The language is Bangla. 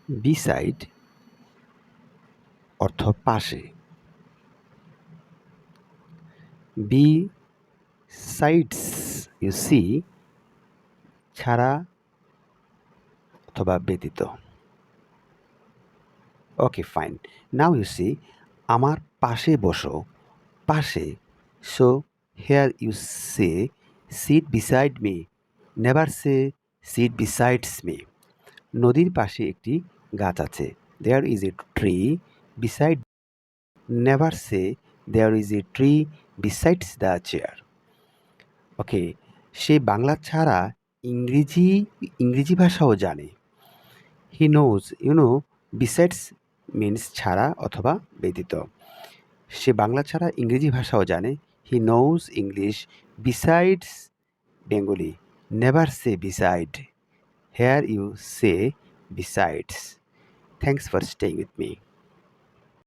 বিসাইড অর্থ পাশে। বিসাইডস ইউ সি ছাড়া অথবা ব্যতীত। Okay fine. Now you see আমার পাশে বসো, পাশে। So here you say sit beside me, never say sit besides me. নদীর পাশে একটি গাছ আছে। There is a tree beside, never say there is a tree besides the chair. Okay, say Bangla ছাড়া ইংরেজি ভাষাও জানে। হি নোজ, বিসাইডস মিন্স ছাড়া অথবা ব্যতীত। সে বাংলা ছাড়া ইংরেজি ভাষাও জানে। He knows English besides Bengali. Never say beside, here you say besides. Thanks for staying with me.